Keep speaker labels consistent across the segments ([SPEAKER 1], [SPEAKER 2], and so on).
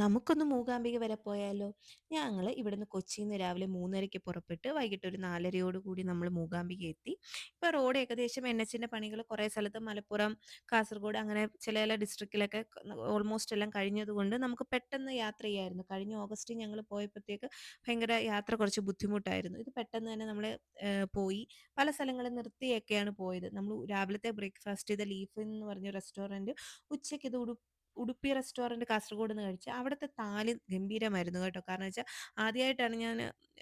[SPEAKER 1] നമുക്കൊന്ന് മൂകാംബിക വരെ പോയാലോ? ഞങ്ങള് ഇവിടുന്ന് കൊച്ചിന്ന് രാവിലെ 3:30ക്ക് പുറപ്പെട്ട് വൈകിട്ട് ഒരു 4:30 കൂടി നമ്മൾ മൂകാംബിക എത്തി. ഇപ്പൊ റോഡ് ഏകദേശം എൻഎച്ചിന്റെ പണികൾ കുറേ സ്ഥലത്ത് മലപ്പുറം, കാസർഗോഡ് അങ്ങനെ ചില ചില ഡിസ്ട്രിക്റ്റിലൊക്കെ ഓൾമോസ്റ്റ് എല്ലാം കഴിഞ്ഞതുകൊണ്ട് നമുക്ക് പെട്ടെന്ന് യാത്ര ചെയ്യായിരുന്നു. കഴിഞ്ഞ ഓഗസ്റ്റിൽ ഞങ്ങൾ പോയപ്പോഴത്തേക്ക് ഭയങ്കര യാത്ര കുറച്ച് ബുദ്ധിമുട്ടായിരുന്നു. ഇത് പെട്ടെന്ന് തന്നെ നമ്മള് പോയി. പല സ്ഥലങ്ങളിൽ നിർത്തിയൊക്കെയാണ് പോയത്. നമ്മൾ രാവിലത്തെ ബ്രേക്ക്ഫാസ്റ്റ് ഇത് ലീഫ് എന്ന് പറഞ്ഞ റെസ്റ്റോറന്റ്, ഉച്ചയ്ക്ക് ഇത് ഉടുപ്പി റെസ്റ്റോറന്റ് കാസർഗോഡ് നിന്ന് കഴിച്ചു. അവിടുത്തെ താലി ഗംഭീരമായിരുന്നു കേട്ടോ. കാരണം വെച്ചാൽ ആദ്യമായിട്ടാണ് ഞാൻ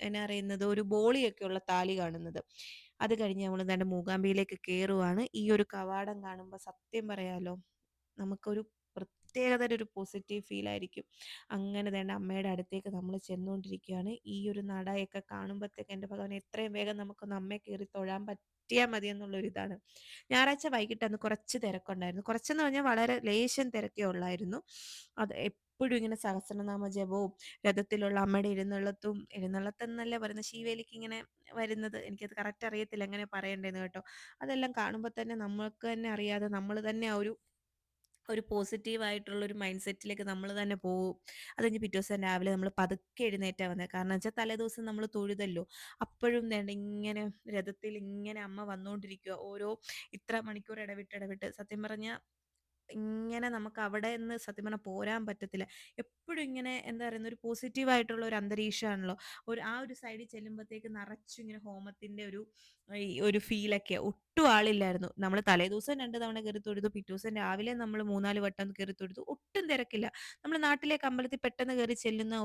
[SPEAKER 1] എന്നാ അറിയുന്നത് ഒരു ബോളിയൊക്കെ ഉള്ള താലി കാണുന്നത്. അത് കഴിഞ്ഞ് നമ്മൾ ദാണ്ടെ മൂകാംബികയിലേക്ക് കേറുവാണ്. ഈ ഒരു കവാടം കാണുമ്പോൾ സത്യം പറയാലോ നമുക്കൊരു പ്രത്യേകതര ഒരു പോസിറ്റീവ് ഫീൽ ആയിരിക്കും. അങ്ങനെ ദാണ്ടെ അമ്മയുടെ അടുത്തേക്ക് നമ്മൾ ചെന്നുകൊണ്ടിരിക്കുകയാണ്. ഈ ഒരു നടയൊക്കെ കാണുമ്പോഴത്തേക്ക് എൻ്റെ ഭഗവാനെ എത്രയും വേഗം നമുക്കൊന്ന് അമ്മയെ കയറി തൊഴാൻ പറ്റിയാൽ മതി എന്നുള്ളൊരിതാണ്. ഞായറാഴ്ച വൈകിട്ട് അന്ന് കുറച്ച് തിരക്കുണ്ടായിരുന്നു. കുറച്ചെന്ന് പറഞ്ഞാൽ വളരെ ലേശം തിരക്കേ ഉള്ളായിരുന്നു. അത് എപ്പോഴും ഇങ്ങനെ സഹസ്രനാമ ജപവും രഥത്തിലുള്ള അമ്മയുടെ എഴുന്നള്ളത്തും എഴുന്നള്ളത്തെന്നല്ലേ പറയുന്നത്, ശീവേലിക്ക് ഇങ്ങനെ വരുന്നത്, എനിക്കത് കറക്റ്റ് അറിയത്തില്ല എങ്ങനെ പറയണ്ടേന്ന് കേട്ടോ. അതെല്ലാം കാണുമ്പോൾ തന്നെ നമ്മൾക്ക് തന്നെ അറിയാതെ നമ്മൾ തന്നെ ആ ഒരു ഒരു പോസിറ്റീവ് ആയിട്ടുള്ള ഒരു മൈൻഡ് സെറ്റിലേക്ക് നമ്മൾ തന്നെ പോവും. അത് കഴിഞ്ഞ് പിറ്റേ ദിവസം രാവിലെ നമ്മൾ പതുക്കെ എഴുന്നേറ്റാ വന്നത്. കാരണം വെച്ചാൽ തലേദിവസം നമ്മൾ തൊഴുതല്ലോ. അപ്പോഴും വേണ്ട ഇങ്ങനെ രഥത്തിൽ ഇങ്ങനെ അമ്മ വന്നുകൊണ്ടിരിക്കുക. ഓരോ ഇത്ര മണിക്കൂർ ഇടവിട്ട് ഇടവിട്ട് സത്യം പറഞ്ഞാൽ ഇങ്ങനെ നമുക്ക് അവിടെ നിന്ന് സത്യം പറഞ്ഞാൽ പോരാൻ പറ്റത്തില്ല. എപ്പോഴും ഇങ്ങനെ എന്താ പറയുന്ന ഒരു പോസിറ്റീവ് ആയിട്ടുള്ള ഒരു അന്തരീക്ഷമാണല്ലോ. ആ ഒരു സൈഡിൽ ചെല്ലുമ്പോഴത്തേക്ക് നിറച്ചും ഇങ്ങനെ ഹോമത്തിന്റെ ഒരു ഫീലൊക്കെ. ഒട്ടും ആളില്ലായിരുന്നു. നമ്മൾ തലേദിവസം 2 തവണ കയറി തൊഴുതു. പിറ്റേ ദിവസം രാവിലെ നമ്മൾ 3, 4 വട്ടം കയറി തൊഴുതു. ഒട്ടും തിരക്കില്ല. നമ്മൾ നാട്ടിലേക്ക് അമ്പലത്തിൽ പെട്ടെന്ന് കയറി ചെല്ലുന്ന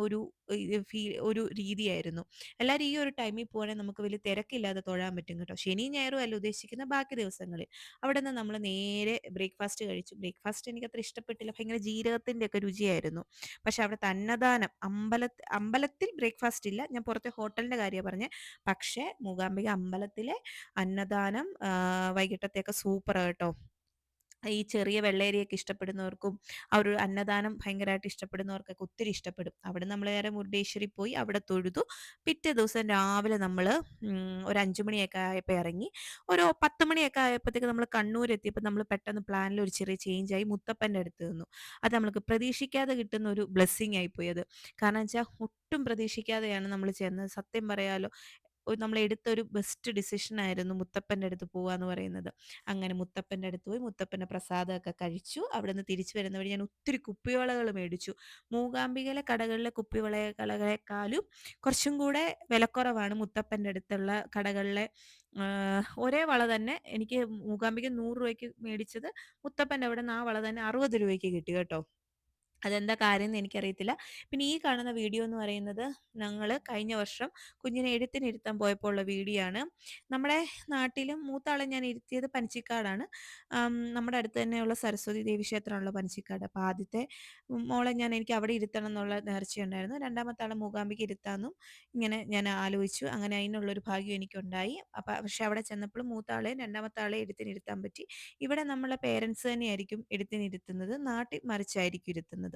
[SPEAKER 1] ഒരു രീതിയായിരുന്നു. എല്ലാവരും ഈ ഒരു ടൈമിൽ പോവാണെങ്കിൽ നമുക്ക് വലിയ തിരക്കില്ലാതെ തൊഴാൻ പറ്റും കേട്ടോ. ശനിയും ഞായറും അല്ല ഉദ്ദേശിക്കുന്ന ബാക്കി ദിവസങ്ങളിൽ. അവിടുന്ന് നമ്മൾ നേരെ ബ്രേക്ക്ഫാസ്റ്റ് കഴിച്ചു. ബ്രേക്ക്ഫാസ്റ്റ് എനിക്കത്ര ഇഷ്ടപ്പെട്ടില്ല. ഭയങ്കര ജീരകത്തിന്റെ ഒക്കെ രുചിയായിരുന്നു. പക്ഷെ അവിടുത്തെ അന്നദാനം അമ്പലത്തിൽ ബ്രേക്ക്ഫാസ്റ്റ് ഇല്ല. ഞാൻ പുറത്തെ ഹോട്ടലിന്റെ കാര്യമാണ് പറഞ്ഞത്. പക്ഷേ മൂകാംബിക അമ്പലത്തിലെ അന്നദാനം വൈകിട്ടത്തേക്ക് സൂപ്പറാ കേട്ടോ. ഈ ചെറിയ വെള്ളയരിയൊക്കെ ഇഷ്ടപ്പെടുന്നവർക്കും ആ ഒരു അന്നദാനം ഭയങ്കരമായിട്ട് ഇഷ്ടപ്പെടുന്നവർക്കൊക്കെ ഒത്തിരി ഇഷ്ടപ്പെടും. അവിടെ നമ്മൾ നേരെ മുരുടേശ്വരി പോയി അവിടെ തൊഴുതു. പിറ്റേ ദിവസം രാവിലെ നമ്മൾ ഒരു 5 മണിയൊക്കെ ആയപ്പോൾ ഇറങ്ങി. ഒരു 10 മണിയൊക്കെ ആയപ്പോഴത്തേക്ക് നമ്മൾ കണ്ണൂർ എത്തിയപ്പോൾ നമ്മൾ പെട്ടെന്ന് പ്ലാനിൽ ഒരു ചെറിയ ചേഞ്ച് ആയി. മുത്തപ്പൻ്റെ അടുത്ത് നിന്നു. അത് നമ്മൾക്ക് പ്രതീക്ഷിക്കാതെ കിട്ടുന്ന ഒരു ബ്ലെസ്സിങ് ആയിപ്പോയി അത്. കാരണം വെച്ചാൽ ഒട്ടും പ്രതീക്ഷിക്കാതെയാണ് നമ്മൾ ചെന്നത്. സത്യം പറയാലോ, നമ്മൾ എടുത്ത ഒരു ബെസ്റ്റ് ഡിസിഷൻ ആയിരുന്നു മുത്തപ്പൻ്റെ അടുത്ത് പോവാന്ന് പറയുന്നത്. അങ്ങനെ മുത്തപ്പൻ്റെ അടുത്ത് പോയി മുത്തപ്പൻ്റെ പ്രസാദമൊക്കെ കഴിച്ചു. അവിടുന്ന് തിരിച്ചു വരുന്ന വഴി ഞാൻ ഒത്തിരി കുപ്പിവളകൾ മേടിച്ചു. മൂകാംബികയിലെ കടകളിലെ കുപ്പിവളകളെക്കാളും കുറച്ചും കൂടെ വിലക്കുറവാണ് മുത്തപ്പൻ്റെ അടുത്തുള്ള കടകളിലെ. ഒരേ വള തന്നെ എനിക്ക് മൂകാംബിക 100 രൂപയ്ക്ക് മേടിച്ചത് മുത്തപ്പൻ്റെ അവിടെ നിന്ന് ആ വള തന്നെ 60 രൂപയ്ക്ക് കിട്ടി കേട്ടോ. അതെന്താ കാര്യംന്ന് എനിക്കറിയത്തില്ല. പിന്നെ ഈ കാണുന്ന വീഡിയോ എന്ന് പറയുന്നത് ഞങ്ങള് കഴിഞ്ഞ വർഷം കുഞ്ഞിനെ എഴുത്തിനിരുത്താൻ പോയപ്പോൾ ഉള്ള വീഡിയോ ആണ്. നമ്മുടെ നാട്ടിലും മൂത്താളെ ഞാൻ ഇരുത്തിയത് പനച്ചിക്കാടാണ്. നമ്മുടെ അടുത്ത് തന്നെയുള്ള സരസ്വതി ദേവി ക്ഷേത്രമാണല്ലോ പനച്ചിക്കാട്. അപ്പൊ ആദ്യത്തെ മോളെ എനിക്ക് അവിടെ ഇരുത്തണം എന്നുള്ള നേർച്ചയുണ്ടായിരുന്നു. രണ്ടാമത്തെ ആളെ മൂകാംബിക ഇരുത്താന്നും ഇങ്ങനെ ഞാൻ ആലോചിച്ചു. അങ്ങനെ അതിനുള്ളൊരു ഭാഗ്യം എനിക്കുണ്ടായി. പക്ഷെ അവിടെ ചെന്നപ്പോൾ മൂത്താളെയും രണ്ടാമത്തെ ആളെയും എഴുത്തിനിരുത്താൻ പറ്റി. ഇവിടെ നമ്മളെ പേരൻസ് തന്നെയായിരിക്കും എഴുത്തിനിരുത്തുന്നത്. നാട്ടിൽ മറിച്ചായിരിക്കും ഇരുത്തുന്നത്.